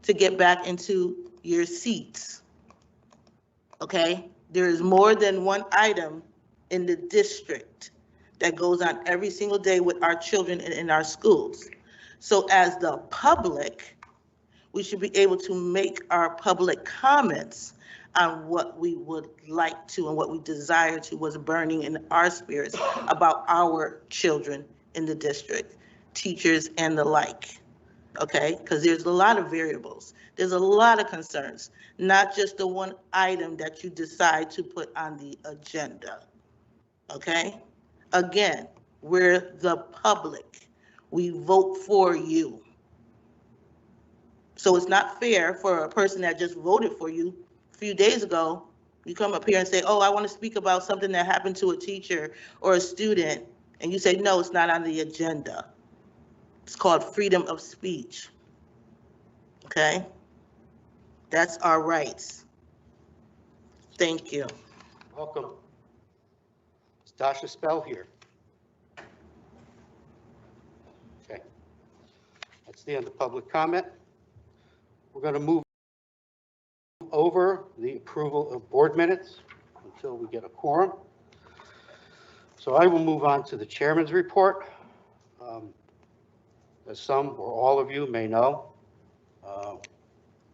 to get back into your seats. Okay? There is more than one item in the district that goes on every single day with our children and in our schools. So as the public, we should be able to make our public comments on what we would like to and what we desire to, was burning in our spirits about our children in the district, teachers and the like, okay? Because there's a lot of variables. There's a lot of concerns, not just the one item that you decide to put on the agenda, okay? Again, we're the public. We vote for you. So it's not fair for a person that just voted for you a few days ago, you come up here and say, oh, I want to speak about something that happened to a teacher or a student, and you say, no, it's not on the agenda. It's called freedom of speech, okay? That's our rights. Thank you. Welcome. Is Dasha Spell here? Okay. That's the end of public comment. We're going to move over the approval of board minutes until we get a quorum. So I will move on to the chairman's report. As some or all of you may know,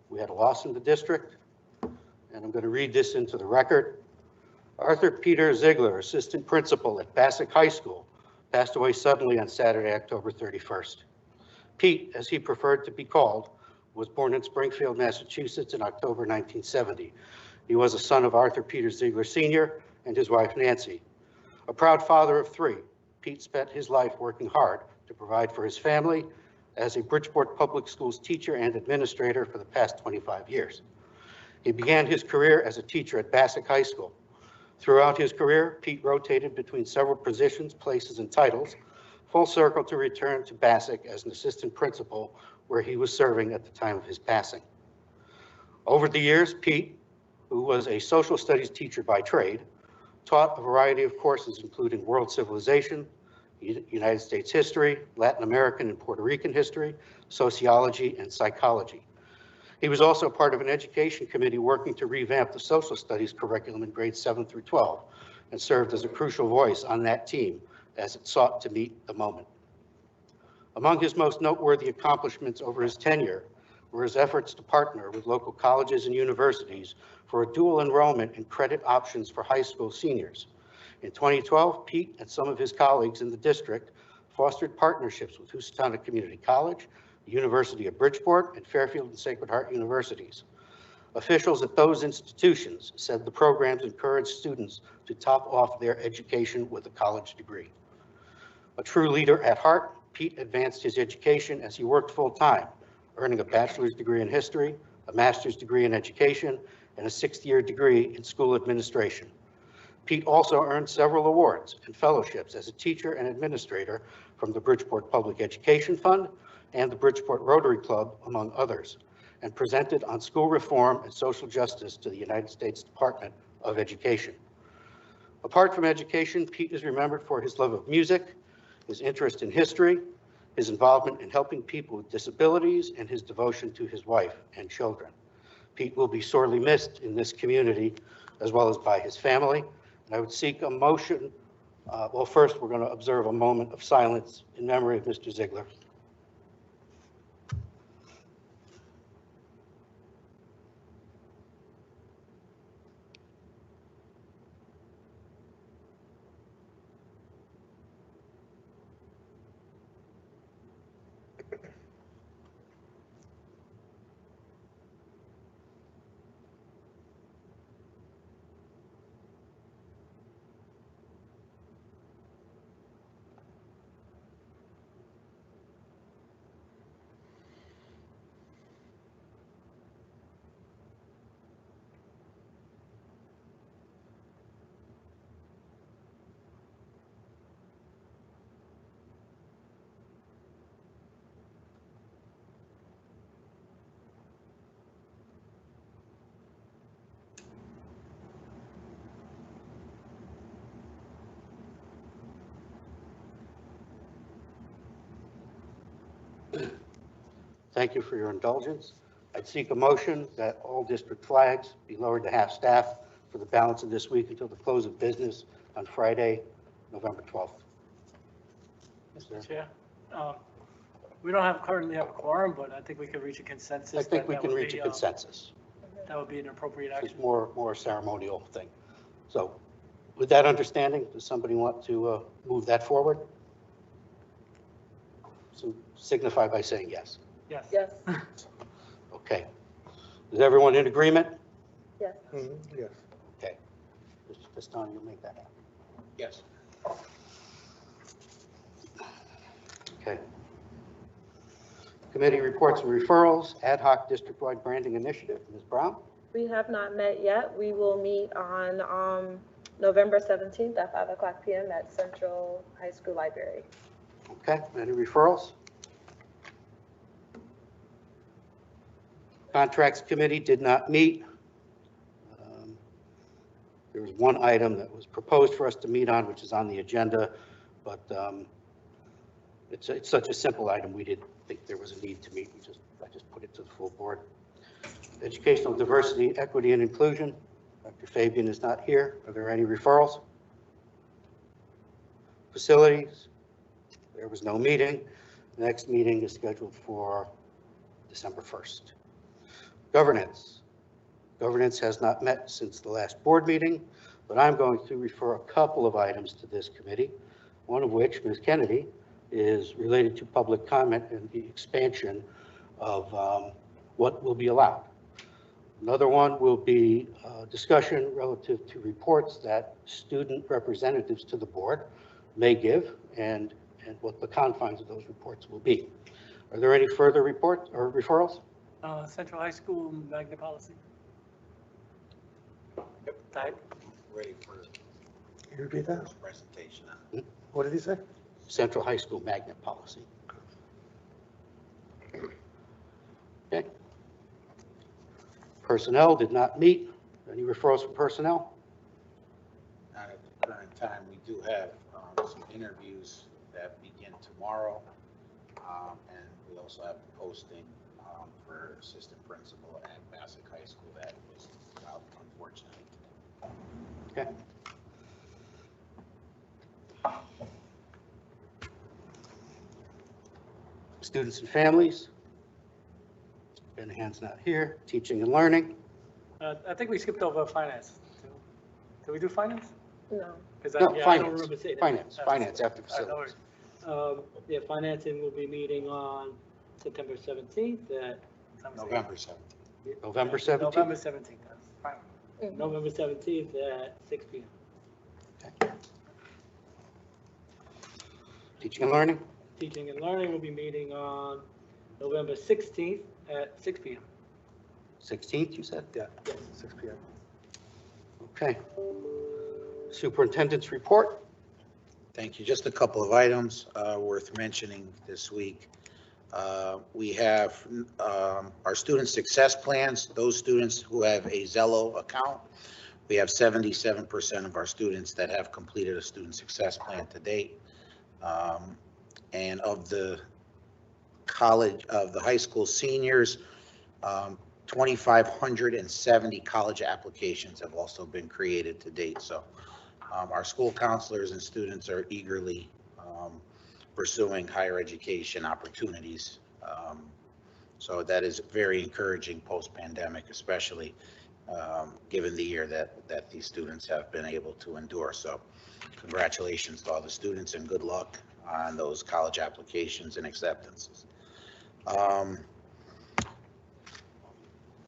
we had a loss in the district, and I'm going to read this into the record. Arthur Peter Ziegler, assistant principal at Bassick High School, passed away suddenly on Saturday, October 31st. Pete, as he preferred to be called, was born in Springfield, Massachusetts in October 1970. He was a son of Arthur Peter Ziegler Sr. and his wife Nancy. A proud father of three, Pete spent his life working hard to provide for his family as a Bridgeport Public Schools teacher and administrator for the past 25 years. He began his career as a teacher at Bassick High School. Throughout his career, Pete rotated between several positions, places, and titles, full circle to return to Bassick as an assistant principal, where he was serving at the time of his passing. Over the years, Pete, who was a social studies teacher by trade, taught a variety of courses, including world civilization, United States history, Latin American and Puerto Rican history, sociology, and psychology. He was also part of an education committee working to revamp the social studies curriculum in grades 7 through 12, and served as a crucial voice on that team as it sought to meet the moment. Among his most noteworthy accomplishments over his tenure were his efforts to partner with local colleges and universities for a dual enrollment and credit options for high school seniors. In 2012, Pete and some of his colleagues in the district fostered partnerships with Housatonic Community College, the University of Bridgeport, and Fairfield and Sacred Heart universities. Officials at those institutions said the programs encouraged students to top off their education with a college degree. A true leader at heart, Pete advanced his education as he worked full-time, earning a bachelor's degree in history, a master's degree in education, and a sixth-year degree in school administration. Pete also earned several awards and fellowships as a teacher and administrator from the Bridgeport Public Education Fund and the Bridgeport Rotary Club, among others, and presented on school reform and social justice to the United States Department of Education. Apart from education, Pete is remembered for his love of music, his interest in history, his involvement in helping people with disabilities, and his devotion to his wife and children. Pete will be sorely missed in this community, as well as by his family. And I would seek a motion. Well, first, we're going to observe a moment of silence in memory of Mr. Ziegler. Thank you for your indulgence. I I'd seek a motion that all district flags be lowered to half-staff for the balance of this week until the close of business on Friday, November 12th. Mr. Chair, we don't currently have a quorum, but I think we could reach a consensus. I think we that can would reach a be, consensus. That would be an appropriate It's action. more ceremonial thing. So with that understanding, does somebody want to move that forward? So signify by saying yes. Yes. Yes. Okay. Is everyone in agreement? Yes. Yes. Okay. Mr. Pistone, you'll make that happen. Yes. Okay. Committee reports and referrals, ad hoc district-wide branding initiative. Ms. Brown? We have not met yet. We will meet on November 17th at 5:00 p.m. at Central High School Library. Okay. Any referrals? Contracts Committee did not meet. There was one item that was proposed for us to meet on, which is on the agenda, but it's such a simple item, we didn't think there was a need to meet. I just put it to the full board. Educational Diversity, Equity, and Inclusion. Dr. Fabian is not here. Are there any referrals? Facilities, there was no meeting. The next meeting is scheduled for December 1st. Governance. Governance has not met since the last board meeting, but I'm going to refer a couple of items to this committee, one of which, Ms. Kennedy, is related to public comment and the expansion of what will be allowed. Another one will be discussion relative to reports that student representatives to the board may give and what the confines of those reports will be. Are there any further reports or referrals? Central High School magnet policy. Type. Ready for Can you repeat that? presentation. What did he say? Central High School magnet policy. Okay. Personnel did not meet. Any referrals from personnel? Not at the current time. We do have some interviews that begin tomorrow. And we also have the posting for assistant principal at Bassett High School that was out, unfortunately, today. Okay. Students and families. Ben Hand's not here. Teaching and learning. I think we skipped over finance. Did we do finance? No. Because No, I don't finance. remember seeing it. Finance after All right, no facilities. worries. Yeah, financing will be meeting on September 17th at. November 17th. November 17th. November 17th, that's fine. Mhm. November 17th at 6 p.m. Teaching and learning. Teaching and learning will be meeting on November 16th at 6 p.m. 16th, you said? Yeah, Yes. 6 p.m. Okay. Superintendent's report. Thank you. Just a couple of items worth mentioning this week. We have our student success plans, those students who have a Zello account. We have 77% of our students that have completed a student success plan to date. And of the high school seniors, 2,570 college applications have also been created to date. So our school counselors and students are eagerly pursuing higher education opportunities. So that is very encouraging post-pandemic, especially given the year that these students have been able to endure. So congratulations to all the students and good luck on those college applications and acceptances.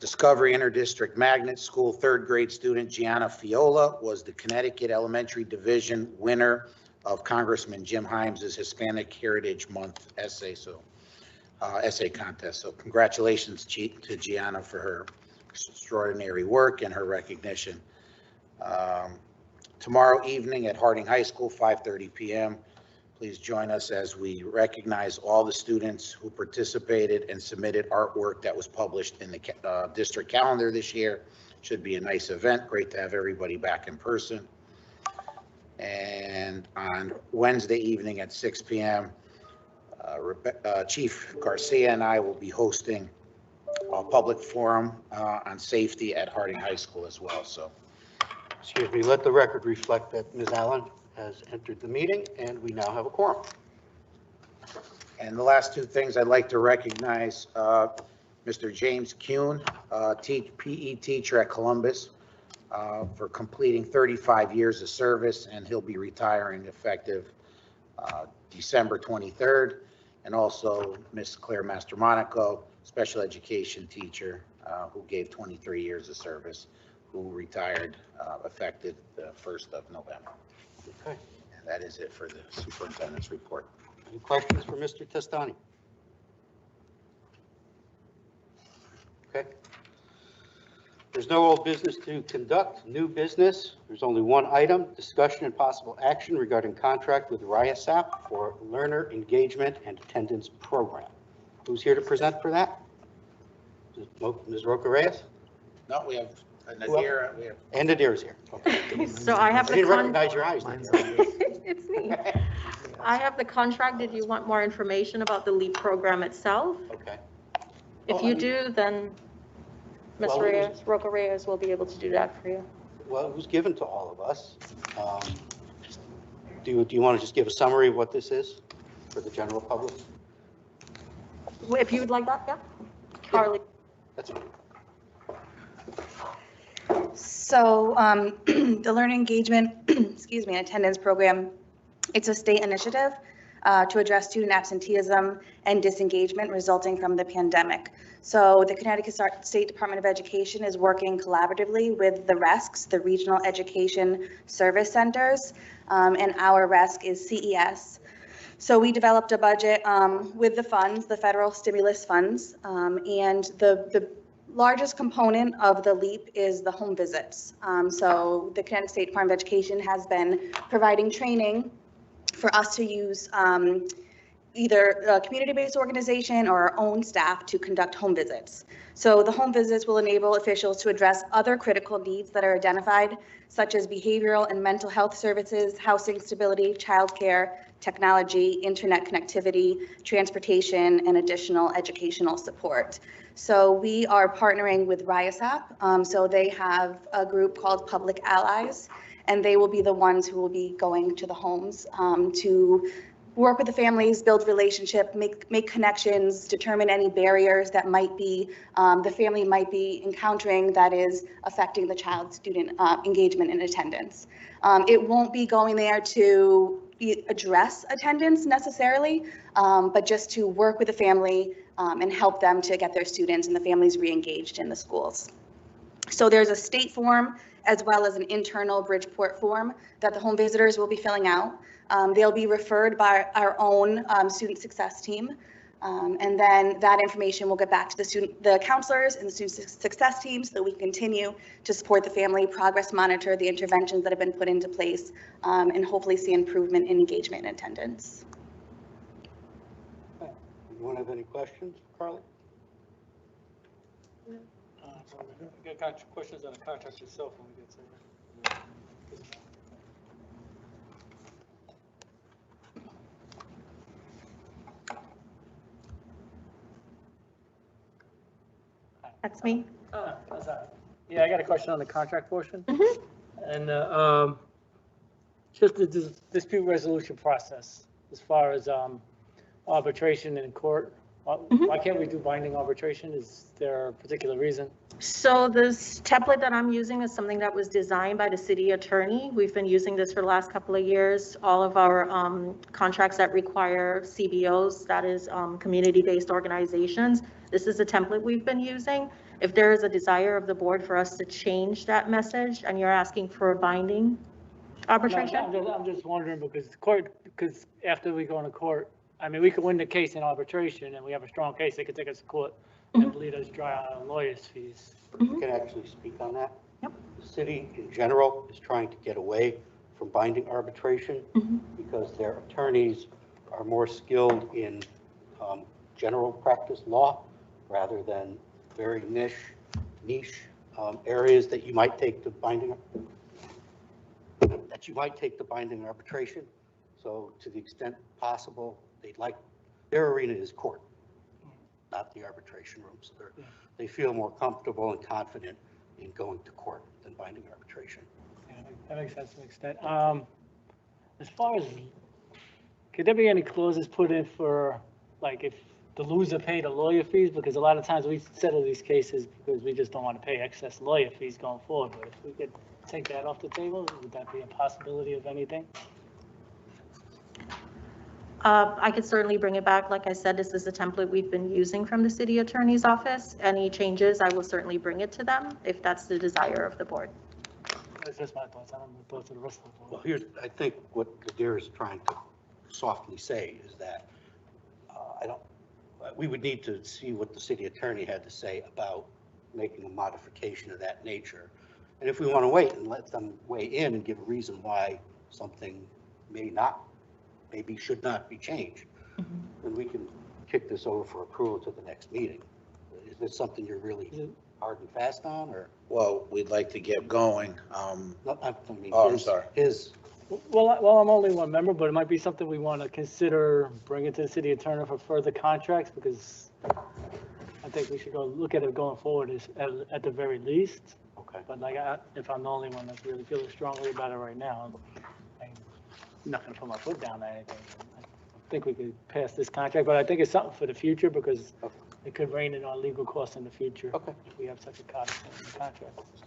Discovery Interdistrict Magnet School third grade student Gianna Fiola was the Connecticut Elementary Division winner of Congressman Jim Himes' Hispanic Heritage Month essay contest. So congratulations to Gianna for her extraordinary work and her recognition. Tomorrow evening at Harding High School, 5:30 p.m. Please join us as we recognize all the students who participated and submitted artwork that was published in the district calendar this year. Should be a nice event. Great to have everybody back in person. And on Wednesday evening at 6 p.m., Chief Garcia and I will be hosting public forum on safety at Harding High School as well, so. Excuse me, let the record reflect that Ms. Allen has entered the meeting, and we now have a quorum. And the last two things I'd like to recognize, Mr. James Kuhn, PE teacher at Columbus, for completing 35 years of service, and he'll be retiring effective December 23rd. And also Miss Claire Mastromonaco, special education teacher, who gave 23 years of service, who retired effective the 1st of November. Okay. And that is it for the superintendent's report. Any questions for Mr. Testani? Okay. There's no old business to conduct. New business. There's only one item: discussion and possible action regarding contract with RIASAP for learner engagement and attendance program. Who's here to present for that? Ms. Roca Reyes? No, we have Nadir. We have. And Nadir is here. Okay. So I have I the didn't recognize your eyes. It's me. I have the contract. Did you want more information about the LEAP program itself? Okay. If you do, then Ms. Well, Reyes, Roca Reyes will be able to do that for you. Well, it was given to all of us. Do you want to just give a summary of what this is for the general public? If you would like that, yeah. Carly. That's fine. So the learning engagement, excuse me, attendance program, it's a state initiative to address student absenteeism and disengagement resulting from the pandemic. So the Connecticut State Department of Education is working collaboratively with the RESCs, the Regional Education Service Centers, and our RESC is CES. So we developed a budget with the funds, the federal stimulus funds, and the largest component of the LEAP is the home visits. So the Connecticut State Department of Education has been providing training for us to use either a community-based organization or our own staff to conduct home visits. So the home visits will enable officials to address other critical needs that are identified, such as behavioral and mental health services, housing stability, childcare, technology, internet connectivity, transportation, and additional educational support. So we are partnering with RIASAP. So they have a group called Public Allies, and they will be the ones who will be going to the homes to work with the families, build relationship, make connections, determine any barriers that might be the family might be encountering that is affecting the child's student engagement and attendance. It won't be going there to address attendance necessarily, but just to work with the family and help them to get their students and the families re-engaged in the schools. So there's a state form as well as an internal Bridgeport form that the home visitors will be filling out. They'll be referred by our own student success team. And then that information will get back to the counselors and the student success team so that we can continue to support the family, progress monitor the interventions that have been put into place, and hopefully see improvement in engagement and attendance. Anyone have any questions for Carly? Got questions on the contract itself when we get to it. That's me. Yeah, I got a question on the contract portion. And just the dispute resolution process as far as arbitration in court. Why can't we do binding arbitration? Is there a particular reason? So this template that I'm using is something that was designed by the city attorney. We've been using this for the last couple of years. All of our contracts that require CBOs, that is community-based organizations, this is a template we've been using. If there is a desire of the board for us to change that message and you're asking for a binding arbitration? I'm just wondering because after we go into court, I mean, we could win the case in arbitration and we have a strong case, they could take us to court and lead us dry on lawyers' fees. I can actually speak on that. Yep. The city in general is trying to get away from binding arbitration because their attorneys are more skilled in general practice law rather than very niche areas that you might take the binding arbitration. So to the extent possible, they'd like, their arena is court. not the arbitration room. So they feel more comfortable and confident in going to court than binding arbitration. Yeah, that makes sense to an extent. As far as, could there be any clauses put in for, like, if the loser paid the lawyer fees? Because a lot of times we settle these cases because we just don't want to pay excess lawyer fees going forward. But if we could take that off the table, would that be a possibility of anything? I could certainly bring it back. Like I said, this is a template we've been using from the city attorney's office. Any changes, I will certainly bring it to them if that's the desire of the board. That's just my thoughts. I don't know the thoughts of the rest of the Well, board. I think what Kadir is trying to softly say is that we would need to see what the city attorney had to say about making a modification of that nature. And if we want to wait and let them weigh in and give a reason why something maybe should not be changed, then we can kick this over for approval to the next meeting. Is this something you're really hard and fast on, or? Well, we'd like to get going. No, I mean, I'm sorry. Well, I'm only one member, but it might be something we want to consider bringing to the city attorney for further contracts, because I think we should go look at it going forward at the very least. Okay. But like, if I'm the only one that's really feeling strongly about it right now, I'm not going to put my foot down or anything. I think we could pass this contract, but I think it's something for the future, because it could rein in our legal costs in the future. Okay. If we have such a contract.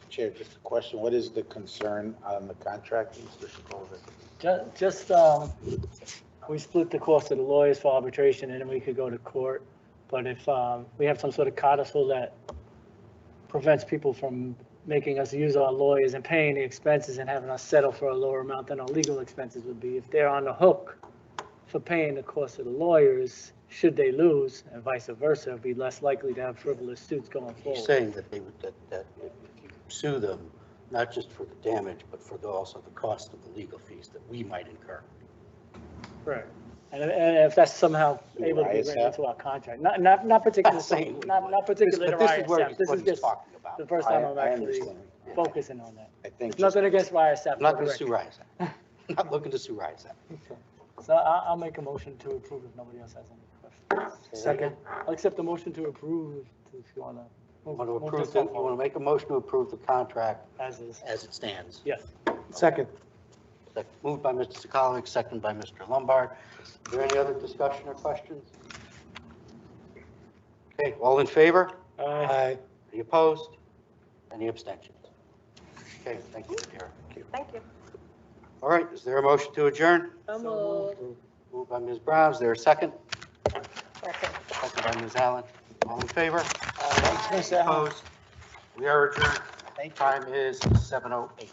Chair, just a question. What is the concern on the contract, Mr. Sepulveda? Just, we split the cost of the lawyers for arbitration, and then we could go to court. But if we have some sort of codicil that prevents people from making us use our lawyers and paying the expenses and having us settle for a lower amount than our legal expenses would be, if they're on the hook for paying the cost of the lawyers, should they lose, and vice versa, be less likely to have frivolous suits going forward. He's saying that they would, that if you sue them, not just for the damage, but for also the cost of the legal fees that we might incur. Right. And if that's somehow able to be written into our contract, not particularly, not particularly to ISF. This is just talking about. the first time I'm I actually understand. focusing on that. I think It's nothing against ISF. I'm not going to sue ISF. I'm not looking to sue ISF. So I'll make a motion to approve if nobody else has any questions. Second. I'll accept the motion to approve if you want to. You want to make a motion to approve the contract As is. as it stands? Yes. Second. Moved by Mr. Sokolovic, second by Mr. Lombard. Is there any other discussion or questions? Okay, all in favor? Aye. Any opposed? Any abstentions? Okay, thank you, Kadir. Thank you. All right, is there a motion to adjourn? So moved. Moved by Ms. Brown, is there a second? Second. Second by Ms. Allen. All in favor? Ms. Allen. Opposed? We are adjourned. Time is 7:08.